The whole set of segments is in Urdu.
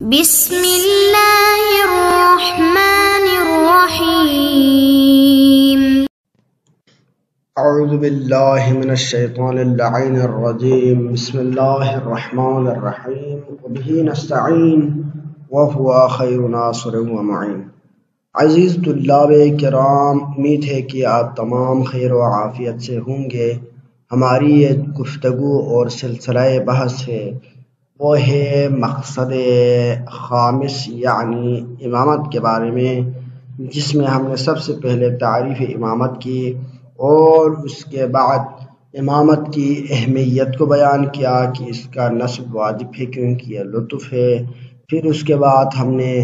بسم اللہ الرحمن الرحیم۔ اعوذ باللہ من الشیطان اللعین الرجیم۔ بسم اللہ الرحمن الرحیم۔ وبہ نستعین وہو خیر ناصر و معین۔ عزیز طلاب کرام، امید ہے کہ آپ تمام خیر و عافیت سے ہوں گے۔ ہماری یہ گفتگو اور سلسلہ بحث ہے وہ ہے مقصد خامس یعنی امامت کے بارے میں، جس میں ہم نے سب سے پہلے تعریف امامت کی اور اس کے بعد امامت کی اہمیت کو بیان کیا کہ اس کا نصب واجب ہے کیونکہ یہ لطف ہے۔ پھر اس کے بعد ہم نے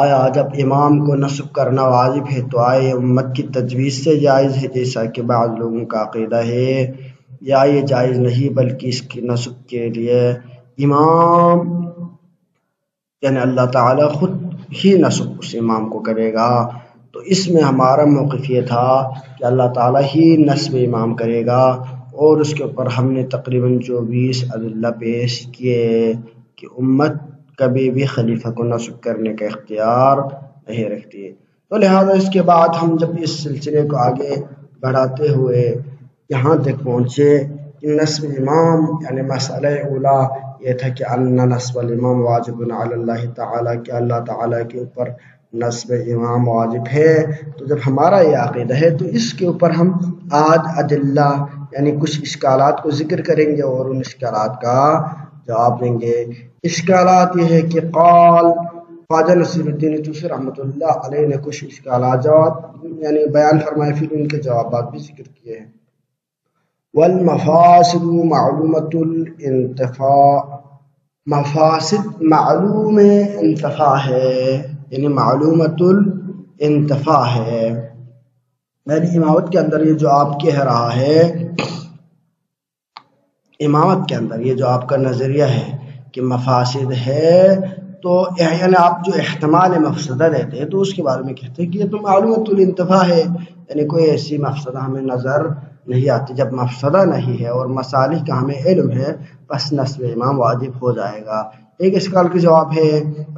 آیا جب امام کو نصب کرنا واجب ہے تو آئے امت کی تجویز سے جائز ہے، جیسا کہ بعض لوگوں کا عقیدہ ہے، یا یہ جائز نہیں بلکہ اس کی نصب کے لیے امام یعنی اللہ تعالیٰ خود ہی نصب اس امام کو کرے گا۔ تو اس میں ہمارا موقف یہ تھا کہ اللہ تعالیٰ ہی نصب امام کرے گا، اور اس کے اوپر ہم نے تقریباً 24 ادلہ پیش کیے کہ امت کبھی بھی خلیفہ کو نصب کرنے کا اختیار نہیں رکھتی۔ تو لہذا اس کے بعد ہم جب اس سلسلے کو آگے بڑھاتے ہوئے یہاں تک پہنچے کہ نصب امام یعنی مسئلہ اولا یہ تھا کہ ان نصب الامام واجب علی اللہ تعالیٰ، کہ اللہ تعالیٰ کے اوپر نصب امام واجب ہے۔ تو جب ہمارا یہ عقیدہ ہے تو اس کے اوپر ہم آج ادلہ یعنی کچھ اشکالات کو ذکر کریں گے اور ان اشکالات کا جواب دیں گے۔ اشکالات یہ ہے کہ قال خواجہ نصیر الدین توسی رحمۃ اللہ علیہ نے کچھ اشکالات جواب یعنی بیان فرمائے، پھر ان کے جوابات بھی ذکر کیے ہیں۔ والمفاسد معلومۃ الانتفاع، مفاسد معلوم انتفاع ہے یعنی معلومۃ الانتفاع ہے، یعنی امامت کے اندر یہ جو آپ کہہ رہا ہے، امامت کے اندر یہ جو آپ کا نظریہ ہے کہ مفاسد ہے، تو یعنی آپ جو احتمال مفسدہ دیتے ہیں تو اس کے بارے میں کہتے ہیں کہ یہ تو معلومۃ الانتفاع ہے، یعنی کوئی ایسی مفسدہ ہمیں نظر نہیں آتی۔ جب مفسدہ نہیں ہے اور مصالح کا ہمیں علم ہے بس نصب امام واجب ہو جائے گا۔ ایک اشکال کا جواب ہے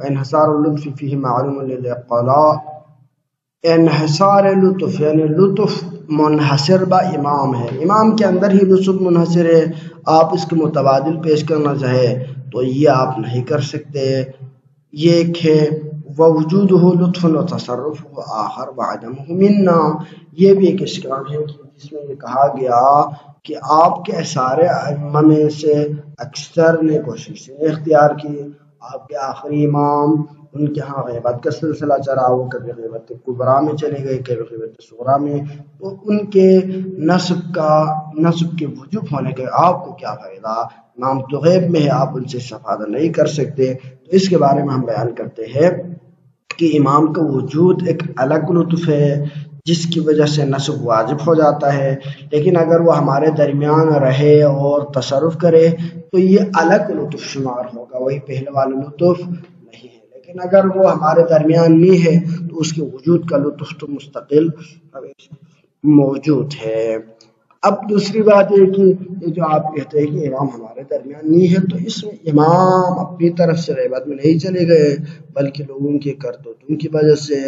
انحصار اللطف فیہ معلوم للاقلاع، انحصار لطف یعنی لطف منحصر با امام ہے، امام کے اندر ہی لطف منحصر ہے، آپ اس کے متبادل پیش کرنا چاہے تو یہ آپ نہیں کر سکتے۔ یہ ایک ہے ووجودہ لطف و تصرف و آخر وعدمہ منا، یہ بھی ایک اشکال ہے کہ جس میں یہ کہا گیا کہ آپ کے سارے ائمہ میں سے اکثر نے کوشش اختیار کی، آپ کے آخری امام ان کے ہاں غیبت کا سلسلہ چلا، وہ کبھی غیبت کبریٰ میں چلے گئے کبھی غیبت صغریٰ میں، تو ان کے نسب کے وجوب ہونے کے آپ کو کیا فائدہ، امام تو غیب میں ہے، آپ ان سے استفادہ نہیں کر سکتے۔ تو اس کے بارے میں ہم بیان کرتے ہیں کہ امام کا وجود ایک الگ لطف ہے جس کی وجہ سے نصب واجب ہو جاتا ہے، لیکن اگر وہ ہمارے درمیان رہے اور تصرف کرے تو یہ الگ لطف شمار ہوگا، وہی پہلے والا لطف نہیں ہے۔ لیکن اگر وہ ہمارے درمیان نہیں ہے تو اس کے وجود کا لطف تو مستقل موجود ہے۔ اب دوسری بات یہ کہ یہ جو آپ کہتے ہیں کہ امام ہمارے درمیان نہیں ہے، تو اس میں امام اپنی طرف سے غیبت میں نہیں چلے گئے بلکہ لوگوں کی کرتوتوں کی وجہ سے،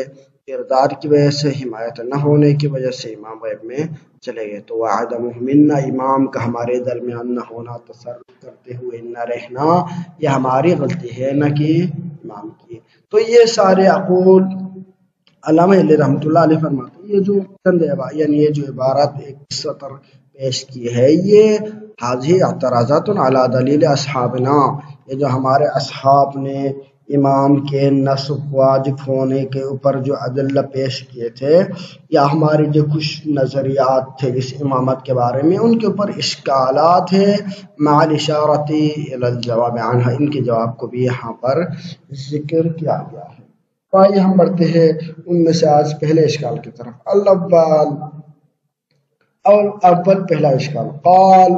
کردار کی وجہ سے، حمایت نہ ہونے کی وجہ سے امام غیب میں چلے گئے۔ تو وعدمہ منا، امام کا ہمارے درمیان نہ ہونا، تصرف کرتے ہوئے نہ رہنا، یہ ہماری غلطی ہے نہ کہ امام کی۔ تو یہ سارے اقول علامہ علیہ رحمۃ اللہ علیہ فرماتے ہیں، یہ جو چند یعنی یہ جو عبارت ایک سطر پیش کی ہے، یہ حاضی اعتراضات علی دلیل اصحابنا، یہ جو ہمارے اصحاب نے امام کے نصب واجب ہونے کے اوپر جو ادلہ پیش کیے تھے، یا ہمارے جو کچھ نظریات تھے اس امامت کے بارے میں، ان کے اوپر اشکالات ہیں مع الاشارۃ الی الجواب عنہ، ان کے جواب کو بھی یہاں پر ذکر کیا گیا ہے۔ تو آئیے ہم بڑھتے ہیں ان میں سے آج پہلے اشکال کی طرف۔ اول پہلا اشکال، قال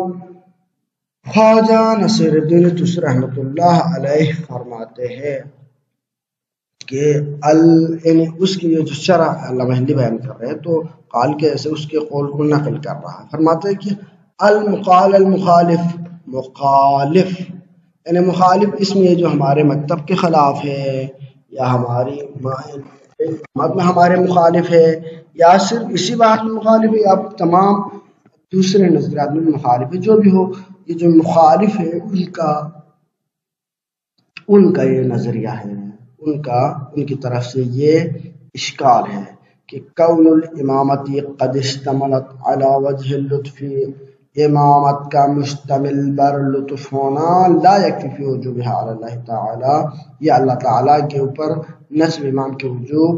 خواجہ نصیر الدین توسی رحمۃ اللہ علیہ فرماتے ہیں کہ یعنی اس کی جو شرح علامہ ہندی بیان کر رہے ہیں تو قال کے ایسے اس کے قول کو نقل کر رہا ہے، فرماتے ہیں کہ المخالف مخالف یعنی مخالف اس میں جو ہمارے مکتب کے خلاف ہے یا ہماری امامت میں ہمارے مخالف ہے یا صرف اسی بات میں مخالف ہے یا تمام دوسرے نظریات میں مخالف ہے، جو بھی ہو یہ جو مخالف ہے ان کا یہ نظریہ ہے، ان کی طرف سے یہ اشکال ہے کہ کون الامامت قد اشتملت علی وجہ اللطف، امامت کا مشتمل بر لطف ہونا لا یکفی فی وجوبها علی اللہ تعالی، یہ اللہ تعالیٰ کے اوپر نصب امام کے وجوب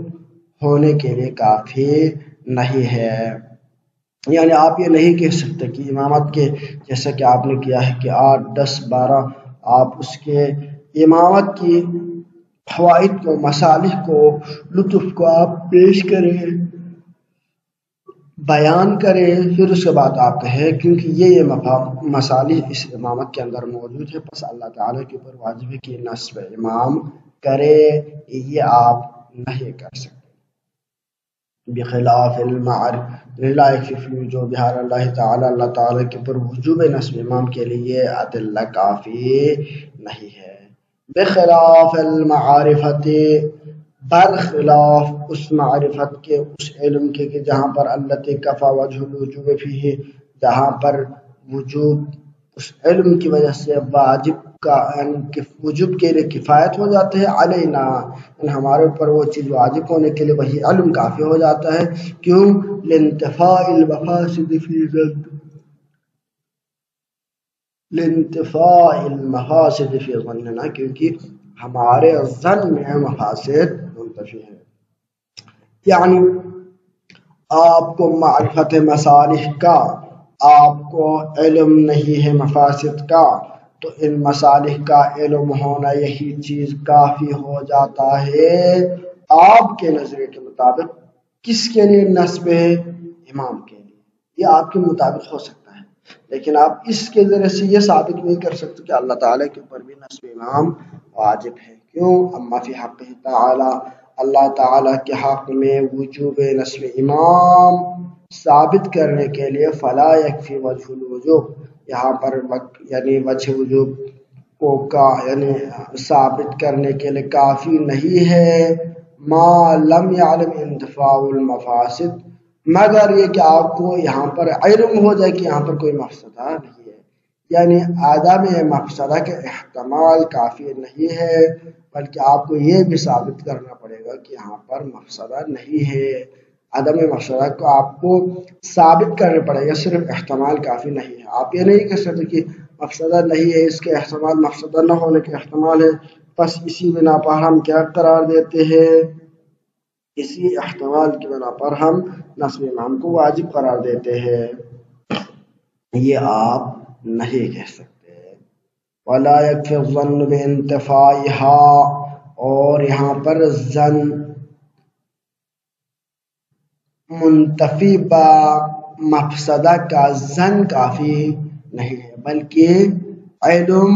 ہونے کے لیے کافی نہیں ہے۔ یعنی آپ یہ نہیں کہہ سکتے کہ امامت کے جیسا کہ آپ نے کیا ہے کہ 8 10 12 آپ اس کے امامت کی فوائد کو، مصالح کو، لطف کو آپ پیش کریں، بیان کریں، پھر اس کے بعد آپ کہیں کیونکہ یہ مصالح اس امامت کے اندر موجود ہے، بس اللہ تعالیٰ کے اوپر واجب ہے کہ نصب امام کرے، یہ آپ نہیں کر سکتے۔ بخلاف المعرف لا یکفی فی وجوب اللہ تعالیٰ، اللہ تعالیٰ کے اوپر وجوب نصب امام کے لیے ادلہ کافی نہیں ہے۔ بخلاف المعارفت، برخلاف اس معرفت کے، اس علم کے کہ جہاں پر التی کفا وجہ الوجوب فیہ، جہاں پر وجوب اس علم کی وجہ سے واجب کا وجوب کے لیے کفایت ہو جاتے ہیں، علینا ہمارے اوپر وہ چیز واجب ہونے کے لیے وہی علم کافی ہو جاتا ہے۔ کیوں؟ لانتفاء المفاسد فی ظن، لانتفاء المفاسد فی ظننا، کیونکہ ہمارے ظن میں مفاسد منتفی ہیں۔ یعنی آپ کو معرفت مصالح کا، آپ کو علم نہیں ہے مفاسد کا، تو ان مصالح کا علم ہونا یہی چیز کافی ہو جاتا ہے آپ کے نظریے کے مطابق۔ کس کے لیے نصب ہے؟ امام کے لیے، یہ آپ کے مطابق ہو سکتا ہے، لیکن آپ اس کے ذریعے سے یہ ثابت نہیں کر سکتے کہ اللہ تعالیٰ کے اوپر بھی نصب امام واجب ہے۔ کیوں؟ اما فی حق تعالی، اللہ تعالیٰ کے حق میں وجوب نصب امام ثابت کرنے کے لیے فلا یکفی وجہ الوجوب، یہاں پر یعنی وجہ وجوب کو یعنی ثابت کرنے کے لیے کافی نہیں ہے، ما لم یعلم انتفاع المفاسد، مگر یہ کہ آپ کو یہاں پر علم ہو جائے کہ یہاں پر کوئی مفسدہ نہیں ہے، یعنی عدم مفسدہ کا احتمال کافی نہیں ہے، بلکہ آپ کو یہ بھی ثابت کرنا پڑے گا کہ یہاں پر مفسدہ نہیں ہے۔ عدم مفسدہ کو آپ کو ثابت کرنا پڑے گا، صرف احتمال کافی نہیں ہے۔ آپ یہ نہیں کہہ سکتے کہ مفسدہ نہیں ہے، اس کے احتمال مفسدہ نہ ہونے کے احتمال ہے، بس اسی بنا پر ہم کیا قرار دیتے ہیں؟ اسی احتمال کی بنا پر ہم نصب امام کو واجب قرار دیتے ہیں، یہ آپ نہیں کہہ سکتے۔ ولا یکفی الظن بانتفاعها، اور یہاں پر ظن منتفی با مفسدہ کا ظن کافی نہیں ہے، بلکہ علم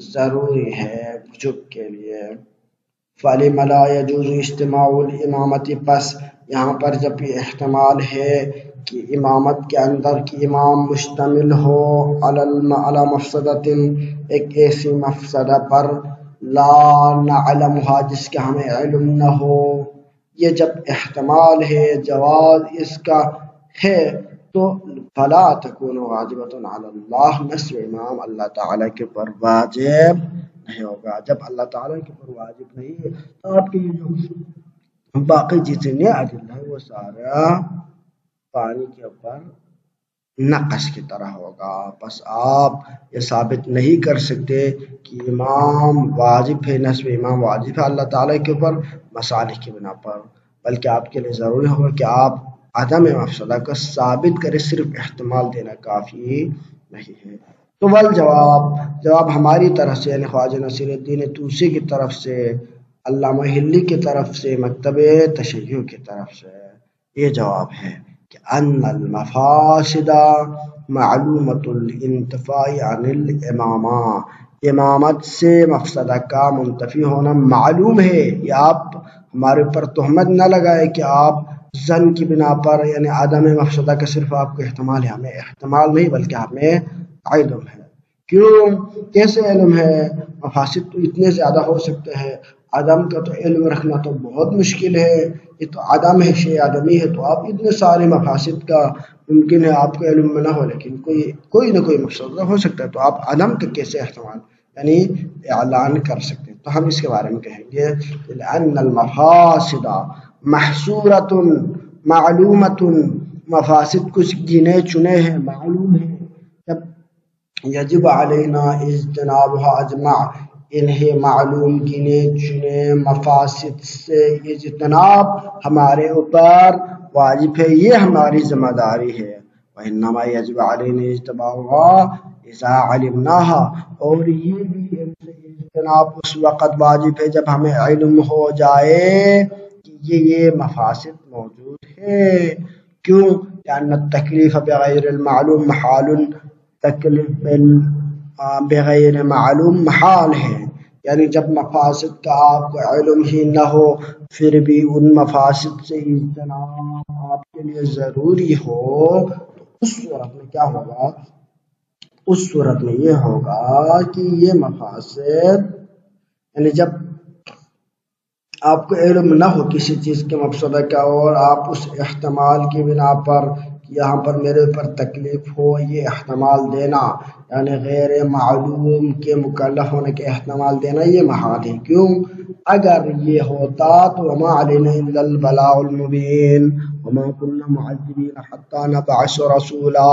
ضروری ہے وجوب کے لیے۔ فَلِمَ لَا يَجُوزُ اجْتِمَاعُ الْإِمَامَةِ، پس یہاں پر جب یہ احتمال ہے کہ امامت کے اندر کی امام مشتمل ہو علی مفسدۃ، ایک ایسی مفسدہ پر لا نعلمها، جس کا ہمیں علم نہ ہو، یہ جب احتمال ہے جواز اس کا ہے، تو فلا تکون واجبۃ علی اللہ، نصب امام اللہ تعالیٰ کے پر واجب نہیں ہوگا۔ جب اللہ تعالیٰ کے پر واجب نہیں ہے تو آپ کے جو باقی جتنے ادلہ ہیں وہ سارا پانی کے اوپر نقش کی طرح ہوگا۔ بس آپ یہ ثابت نہیں کر سکتے کہ امام واجب ہے، نصب امام واجب ہے اللہ تعالیٰ کے اوپر مصالح کی بنا پر، بلکہ آپ کے لیے ضروری ہوگا کہ آپ عدم مفسدہ کو ثابت کریں، صرف احتمال دینا کافی نہیں ہے۔ تو جواب ہماری طرف سے، یعنی خواجہ نصیر الدین طوسی کی طرف سے، علامہ ہلی کی طرف سے، مکتب تشیع کی طرف سے یہ جواب ہے کہ ان المفاسد معلومۃ الانتفاع عن الامامہ، امامت سے مفسدہ کا منتفی ہونا معلوم ہے۔ یہ آپ ہمارے اوپر تہمت نہ لگائے کہ آپ ظن کی بنا پر، یعنی عدم مفسدہ کا صرف آپ کو احتمال ہے، ہمیں احتمال نہیں بلکہ ہمیں علم ہے کیوں؟ کیسے علم ہے؟ مفاسد تو اتنے زیادہ ہو سکتے ہیں، عدم کا تو علم رکھنا تو بہت مشکل ہے، یہ تو عدم ہے، شے عدمی ہے، تو آپ اتنے سارے مفاسد کا ممکن ہے آپ کے علم میں نہ ہو، لیکن کوئی نہ کوئی مقصد ہو سکتا ہے، تو آپ عدم کا کیسے احتمال یعنی اعلان کر سکتے ہیں؟ تو ہم اس کے بارے میں کہیں گے لأن المفاسد محصورۃ معلومۃ، مفاسد کچھ گنے چنے ہیں، معلوم ہیں، جب یجب علینا اجتنابها اجمع، انہیں معلوم گنے چنے مفاسد سے اجتناب ہمارے اوپر واجب ہے، یہ ہماری ذمہ داری ہے۔ وإنما يجب علينا اجتنابها اذا علمناها، اور یہ بھی اجتناب اس وقت واجب ہے جب ہمیں علم ہو جائے کہ یہ مفاسد موجود ہے۔ کیوں؟ لأن التکلیف بغیر المعلوم محال، تکلیف بغیر معلوم محال ہے، یعنی جب مفاسد کا آپ کو علم ہی نہ ہو پھر بھی ان مفاسد سے اجتناب آپ کے لیے ضروری ہو، تو اس صورت میں کیا ہوگا؟ اس صورت میں یہ ہوگا کہ یہ مفاسد یعنی جب آپ کو علم نہ ہو کسی چیز کے مفسدہ کا، اور آپ اس احتمال کی بنا پر یہاں پر میرے پر تکلیف ہو، یہ احتمال دینا یعنی غیر معلوم کے مکلف ہونے کے احتمال دینا، یہ محال ہے۔ کیوں؟ اگر یہ ہوتا تو وما علینا الا البلاغ المبین وما كنا معذبین حتی نبعث رسولا،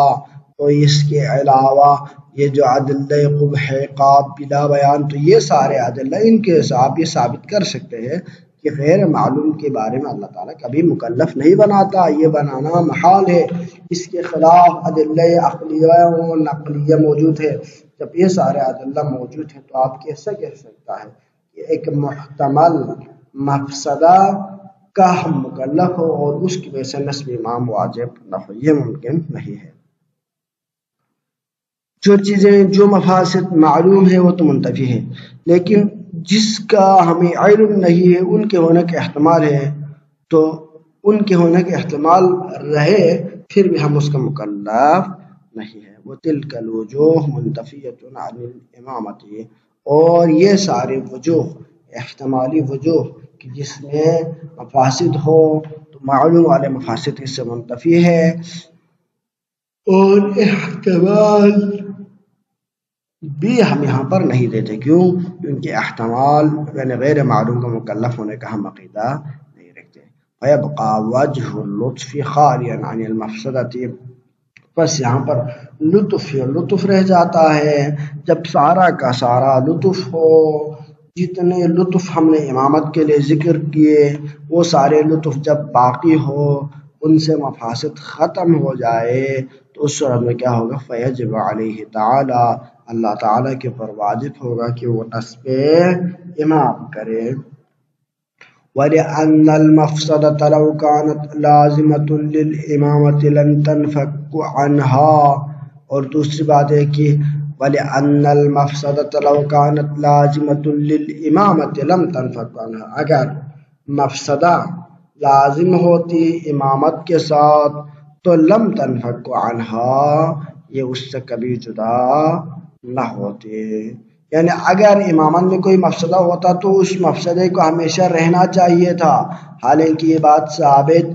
تو اس کے علاوہ یہ جو ادلہ قبح عقاب بلا بیان، تو یہ سارے ادلہ ان کے حساب یہ ثابت کر سکتے ہیں کہ غیر معلوم کے بارے میں اللہ تعالیٰ کبھی مکلف نہیں بناتا، یہ بنانا محال ہے۔ اس کے خلاف ادلہ عقلیہ و نقلیہ موجود ہے، جب یہ سارے ادلہ موجود ہیں تو آپ کیسے کہہ سکتا ہے کہ ایک محتمل مفسدہ کا ہم مکلف ہو اور اس کی وجہ سے نصب امام واجب نہ ہو، یہ ممکن نہیں ہے۔ جو چیزیں جو مفاسد معلوم ہے وہ تو منتفی ہے، لیکن جس کا ہمیں علم نہیں ہے ان کے ہونے کا احتمال ہے، تو ان کے ہونے کا احتمال رہے پھر بھی ہم اس کا مکلف نہیں ہے۔ وہ تلک الوجوہ منتفیۃ عن الامامۃ، اور یہ سارے وجوہ احتمالی وجوہ کہ جس میں مفاسد ہو تو معلوم والے مفاسد اس سے منتفی ہے، اور احتمال بھی ہم یہاں پر نہیں دیتے۔ کیوں؟ کیونکہ احتمال یعنی غیر معلوم کا مکلف ہونے کا ہم عقیدہ نہیں رکھتے۔ فیبقى وجہ اللطف خالیا عن المفسدۃ، بس یہاں پر لطف رہ جاتا ہے، جب سارا کا سارا لطف ہو، جتنے لطف ہم نے امامت کے لیے ذکر کیے وہ سارے لطف جب باقی ہو، ان سے مفاسد ختم ہو جائے، تو اس صورت میں کیا ہوگا؟ فیجب علیہ تعالی، اللہ تعالیٰ کے پر واجب ہوگا کہ وہ نصب امام کرے۔ وَلِأَنَّ الْمَفْسَدَةَ لَوْ كَانَتْ لَازِمَةٌ لِلْإِمَامَةِ لَمْ تَنْفَكُّ عَنْهَا، اور دوسری بات ہے کہ وَلِأَنَّ الْمَفْسَدَةَ لَوْ كَانَتْ لَازِمَةٌ لِلْإِمَامَةِ لَمْ تَنْفَكُّ عَنْهَا، اگر مفسدہ لازم ہوتی امامت کے ساتھ تو لم تنفک عنہا، یہ اس سے کبھی جدا نہ ہوتے، یعنی اگر امامت میں کوئی مفسدہ ہوتا تو اس مفسدے کو ہمیشہ رہنا چاہیے تھا، حالانکہ یہ بات ثابت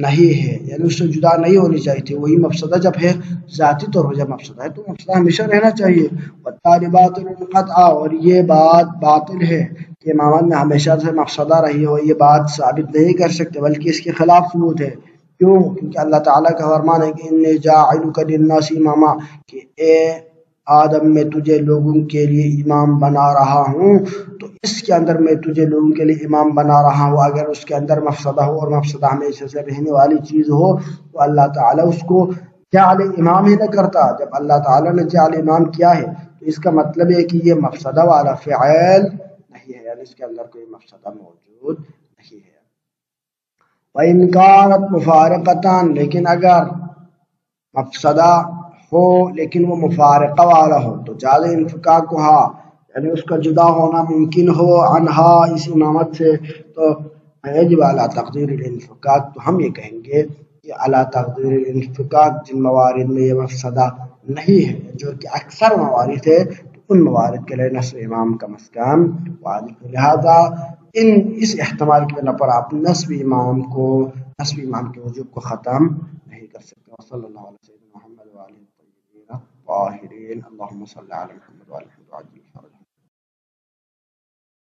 نہیں ہے، یعنی اس سے جدا نہیں ہونی چاہیے تھی۔ وہی مفسدہ جب ہے ذاتی طور پر جب مفسدہ ہے تو مفسدہ ہمیشہ رہنا چاہیے۔ باطل قطعا، اور یہ بات باطل ہے کہ امامت میں ہمیشہ سے مفسدہ رہی ہو، یہ بات ثابت نہیں کر سکتے بلکہ اس کے خلاف ثبوت ہے۔ کیوں؟ کیونکہ اللہ تعالیٰ کا فرمان ہے کہ انی جاعلک للناس اماما، کہ اے آدم میں تجھے لوگوں کے لیے امام بنا رہا ہوں، تو اس کے اندر میں تجھے لوگوں کے لیے امام بنا رہا ہوں، اگر اس کے اندر مفسدہ ہو اور مفسدہ ہمیشہ سے رہنے والی چیز ہو تو اللہ تعالیٰ اس کو جعل امام ہی نہ کرتا۔ جب اللہ تعالیٰ نے جعل امام کیا ہے تو اس کا مطلب ہے کہ یہ مفسدہ والا فعل نہیں ہے، یعنی اس کے اندر کوئی مفسدہ موجود نہیں ہے۔ وَإِنْ كَانَتْ مُفَارِقَةً، لیکن اگر مفسدہ ہو لیکن وہ مفارقہ والا ہو تو جاز انفکاک ہوا، یعنی اس کا جدا ہونا ممکن ہو عنہا، اس امامت سے، تو یجب علی تقدیر الانفکاک، تو ہم یہ کہیں گے کہ علی تقدیر الانفکاک، جن موارد میں یہ مفسدہ نہیں ہے جو کہ اکثر موارد ہے، تو ان موارد کے لیے نصب امام کا مسکان واجب ہے. لہذا اس احتمال کی بنا پر آپ نصب امام کے وجوب کو ختم نہیں کر سکتے. وصلی اللہ علیہ وسلم محمد وعلیہ الطیبین الطاہرین. اللہم صلی علی محمد وعلی محمد.